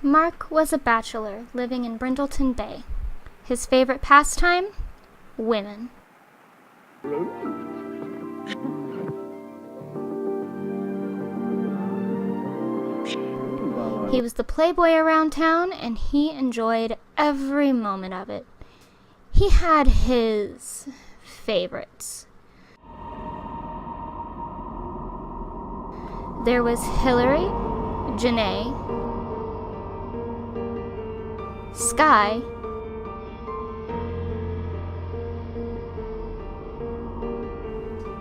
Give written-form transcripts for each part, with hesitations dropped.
Mark was a bachelor living in Brindleton Bay. His favorite pastime? Women. He was the playboy around town, and he enjoyed every moment of it. He had his favorites. There was HILARY, JANAY, SKYE,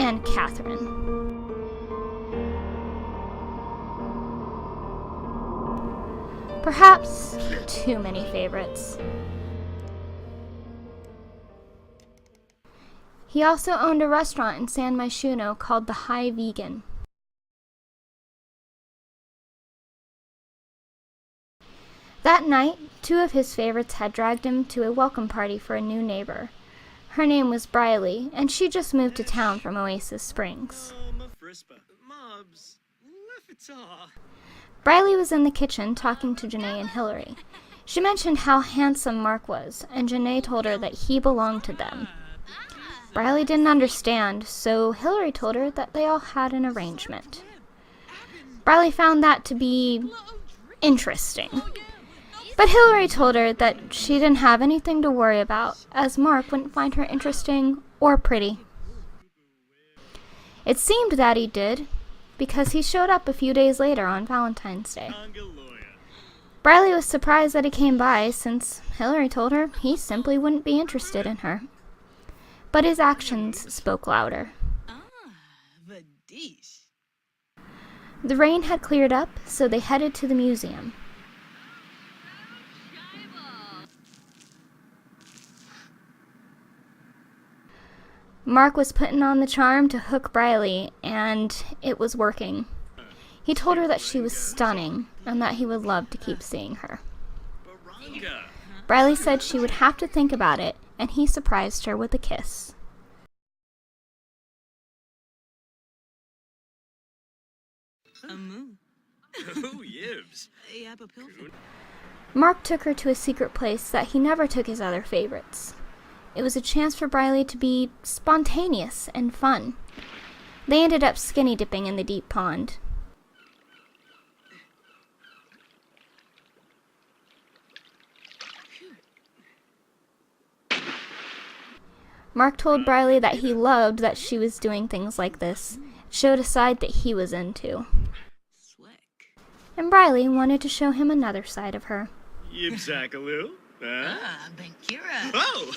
and Catherine. Perhaps too many favorites. He also owned a restaurant in San Myshuno called the High Vegan. That night, two of his favorites had dragged him to a welcome party for a new neighbor. Her name was BRYLEE, and she just moved to town from Oasis Springs. BRYLEE was in the kitchen talking to JANAY and HILARY. She mentioned how handsome Mark was, and JANAY told her that he belonged to them. BRYLEE didn't understand, so HILARY told her that they all had an arrangement. BRYLEE found that to be interesting. But HILARY told her that she didn't have anything to worry about, as Mark wouldn't find her interesting or pretty. It seemed that he did, because he showed up a few days later on Valentine's Day. BRYLEE was surprised that he came by, since HILARY told her he simply wouldn't be interested in her. But his actions spoke louder. The rain had cleared up, so they headed to the museum. Mark was putting on the charm to hook BRYLEE, and it was working. He told her that she was stunning, and that he would love to keep seeing her. BRYLEE said she would have to think about it, and he surprised her with a kiss. Mark took her to a secret place that he never took his other favorites. It was a chance for BRYLEE to be spontaneous and fun. They ended up skinny dipping in the deep pond. Mark told BRYLEE that he loved that she was doing things like this. It showed a side that he was into. And BRYLEE wanted to show him another side of her. Oh!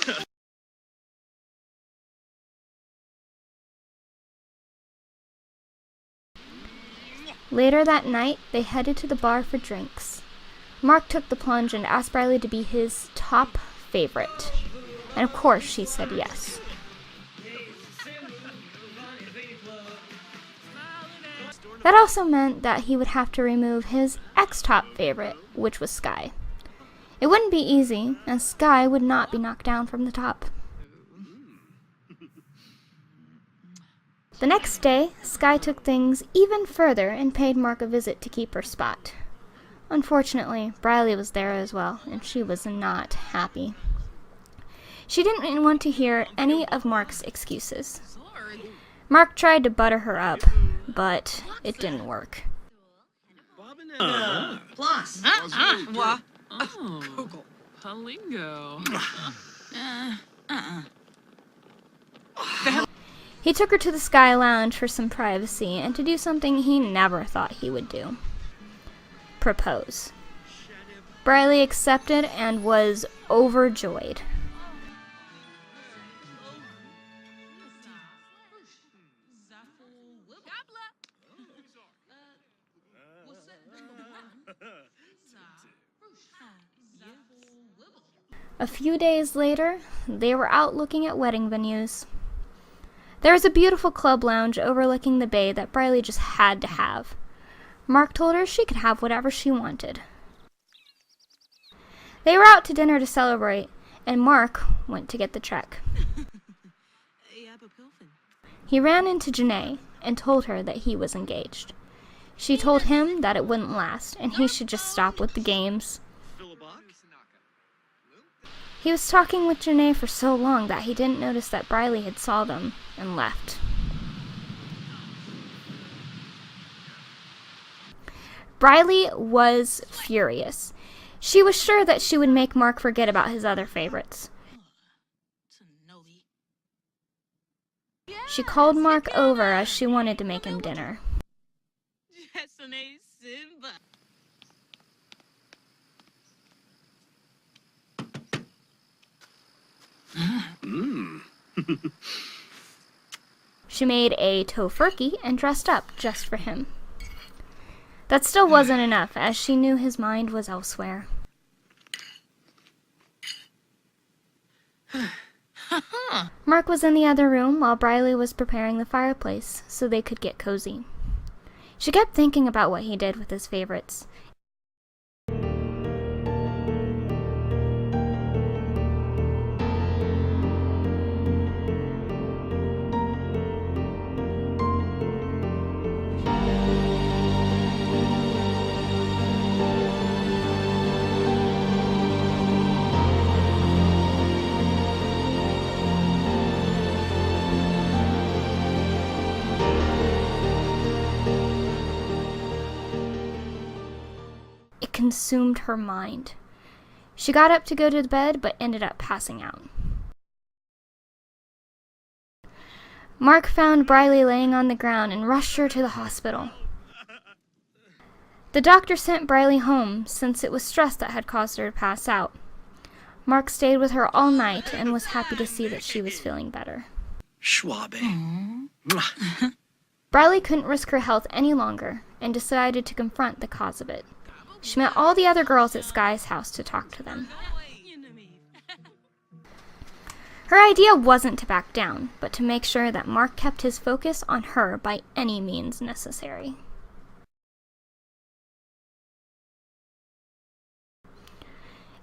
Later that night, they headed to the bar for drinks. Mark took the plunge and asked BRYLEE to be his top favorite. And of course, she said yes. That also meant that he would have to remove his ex-top favorite, which was SKYE. It wouldn't be easy, and SKYE would not be knocked down from the top. The next day, SKYE took things even further and paid Mark a visit to keep her spot. Unfortunately, BRYLEE was there as well, and she was not happy. She didn't want to hear any of Mark's excuses. Mark tried to butter her up, but it didn't work. He took her to the SKYE Lounge for some privacy and to do something he never thought he would do. Propose. BRYLEE accepted and was overjoyed. A few days later, they were out looking at wedding venues. There was a beautiful club lounge overlooking the bay that BRYLEE just had to have. Mark told her she could have whatever she wanted. They were out to dinner to celebrate, and Mark went to get the check. He ran into JANAY and told her that he was engaged. She told him that it wouldn't last, and he should just stop with the games. He was talking with JANAY for so long that he didn't notice that BRYLEE had saw them and left. BRYLEE was furious. She was sure that she would make Mark forget about his other favorites. She called Mark over as she wanted to make him dinner. She made a tofurkey and dressed up just for him. That still wasn't enough, as she knew his mind was elsewhere. Mark was in the other room while BRYLEE was preparing the fireplace so they could get cozy. She kept thinking about what he did with his favorites. It consumed her mind. She got up to go to bed, but ended up passing out. Mark found BRYLEE laying on the ground and rushed her to the hospital. The doctor sent BRYLEE home since it was stress that had caused her to pass out. Mark stayed with her all night and was happy to see that she was feeling better. Schwabe. BRYLEE couldn't risk her health any longer and decided to confront the cause of it. She met all the other girls at SKYE's house to talk to them. Her idea wasn't to back down, but to make sure that Mark kept his focus on her by any means necessary.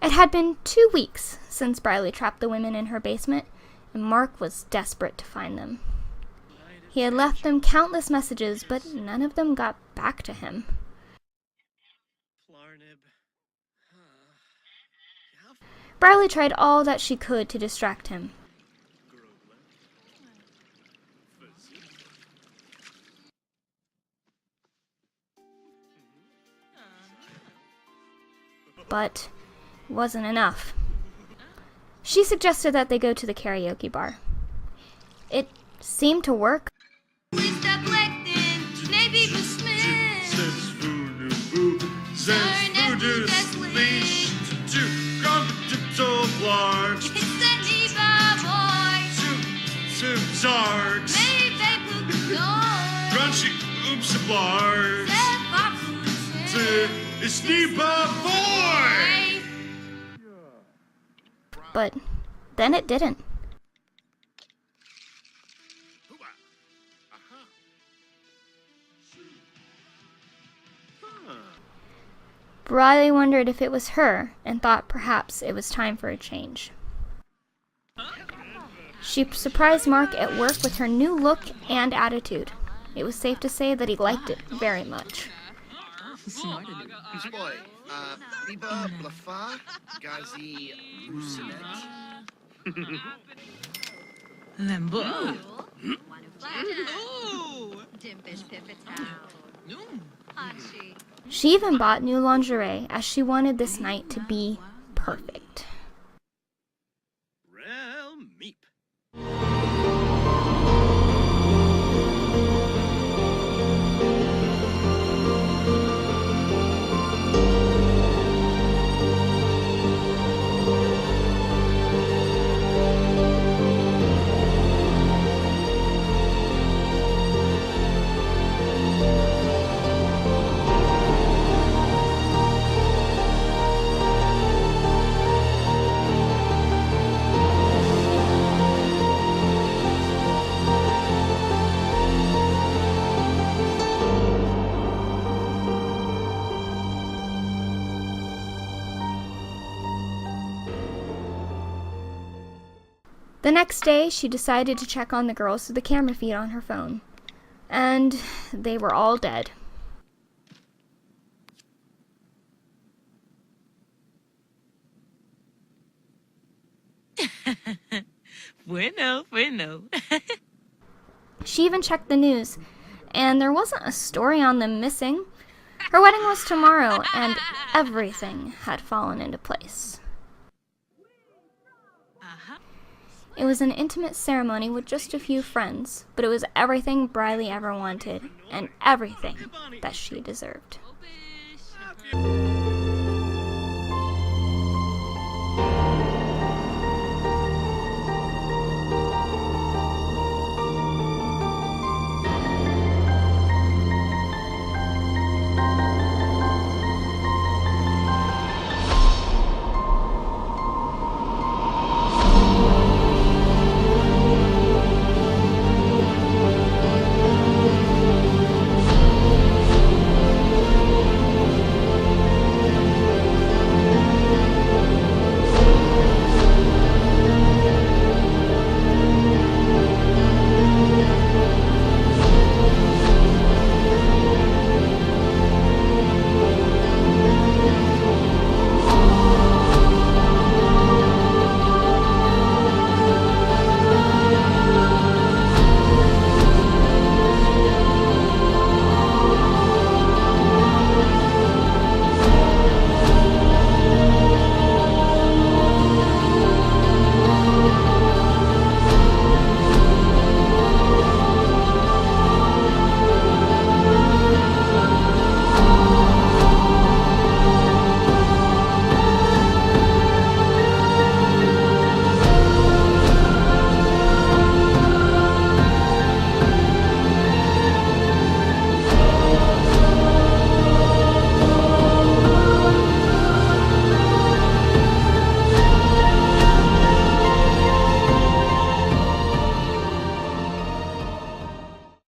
It had been 2 weeks since BRYLEE trapped the women in her basement, and Mark was desperate to find them. He had left them countless messages, but none of them got back to him. BRYLEE tried all that she could to distract him. But it wasn't enough. She suggested that they go to the karaoke bar. It seemed to work. But then it didn't. BRYLEE wondered if it was her and thought perhaps it was time for a change. She surprised Mark at work with her new look and attitude. It was safe to say that he liked it very much. She even bought new lingerie as she wanted this night to be perfect. The next day, she decided to check on the girls through the camera feed on her phone, and they were all dead. Bueno, bueno. She even checked the news, and there wasn't a story on them missing. Her wedding was tomorrow, and everything had fallen into place. It was an intimate ceremony with just a few friends, but it was everything BRYLEE ever wanted, and everything that she deserved.